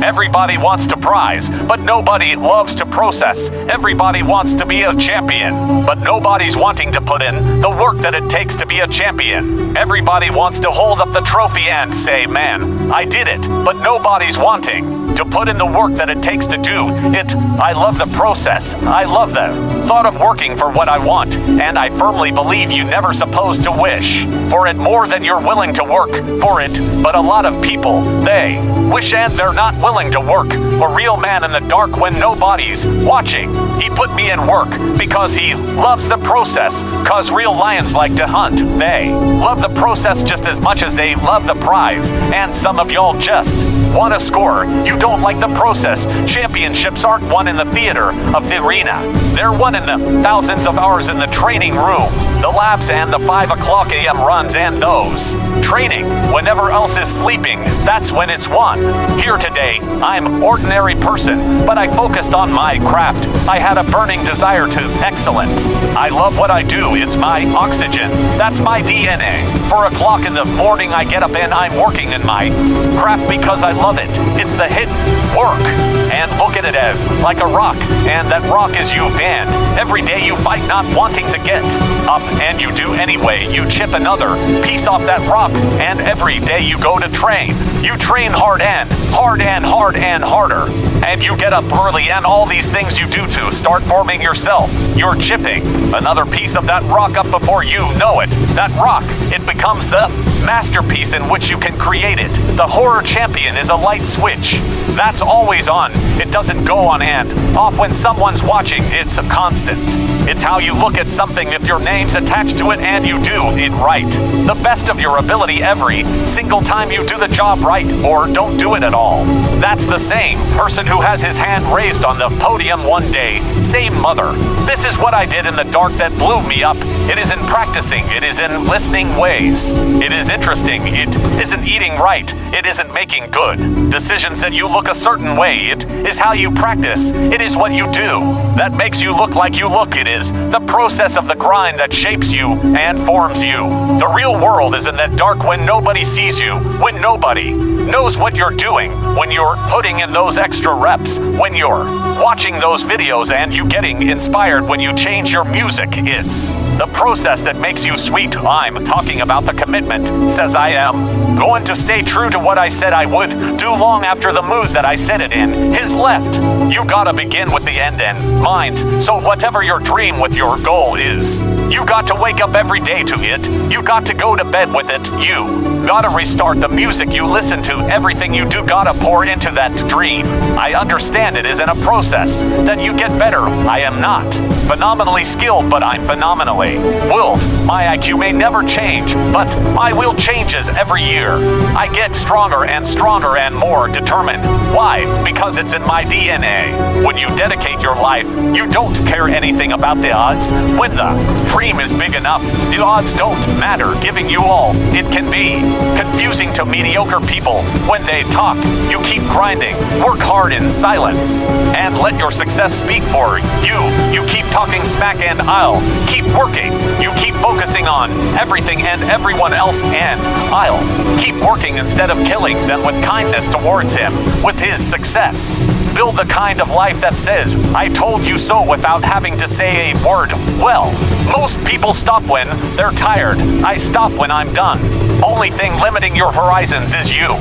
Everybody wants to prize, but nobody loves to process. Everybody wants to be a champion, but nobody's wanting to put in the work that it takes to be a champion. Everybody wants to hold up the trophy and say, man, I did it, but nobody's wanting to put in the work that it takes to do it. I love the process. I love the thought of working for what I want, and I firmly believe you're never supposed to wish for it more than you're willing to work for it. But a lot of people, they wish and they're not willing to work. A real man in the dark when nobody's watching. He put me in work because he loves the process, cause real lions like to hunt. They love the process just as much as they love the prize, and some of y'all just want to score. You don't like the process. Championships aren't won in the theater of the arena. They're won in the thousands of hours in the training room, the labs and the 5 o'clock a.m. runs and those training whenever else is sleeping. That's when it's won. Here today, I'm ordinary person, but I focused on my craft. I had a burning desire to excellent. I love what I do. It's my oxygen. That's my DNA. 4 o'clock in the morning, I get up and I'm working in my craft because I love it. It's the hidden work. And look at it as like a rock, and that rock is you. And every day you fight not wanting to get up, and you do anyway. You chip another piece off that rock, and every day you go to train. You train hard and hard and hard and harder, and you get up early, and all these things you do to start forming yourself. You're chipping another piece of that rock up before you know it. That rock, it becomes the masterpiece in which you can create it. The horror champion is a light switch that's always on. It doesn't go on and off when someone's watching. It's a constant. It's how you look at something if your name's attached to it and you do it right. The best of your ability every single time you do the job right or don't do it at all. That's the same person who has his hand raised on the podium one day. Same mother. This is what I did in the dark that blew me up. It is in practicing. It is in listening ways. It is interesting. It isn't eating right. It isn't making good decisions that you look a certain way. It is how you practice. It is what you do that makes you look like you look. It is the process of the grind that shapes you and forms you. The real world is in that dark when nobody sees you, when nobody knows what you're doing, when you're putting in those extra reps, when you're watching those videos and you getting inspired when you change your music. It's the process that makes you sweet. I'm talking about the commitment. Says I am going to stay true to what I said I would do long after the mood that I said it in is left. You gotta begin with the end in mind. So whatever your dream with your goal is, you got to wake up every day to it. You got to go to bed with it. You gotta restart the music you listen to. Everything you do gotta pour into that dream. I understand it is in a process that you get better. I am not phenomenally skilled, but I'm phenomenally willed. My IQ may never change, but my will changes every year. I get stronger and more determined. Why? Because it's in my DNA. When you dedicate your life, you don't care anything about the odds. When the dream is big enough, the odds don't matter. Giving you all it can be confusing to mediocre people when they talk. You keep grinding, work hard in silence, and let your success speak for you. You keep talking smack and I'll keep working. You keep focusing on everything and everyone else, and I'll keep working instead of killing them with kindness towards him with his success. Build the kind of life that says, I told you so without having to say a word. Well, most people stop when they're tired. I stop when I'm done. Only thing limiting your horizons is you.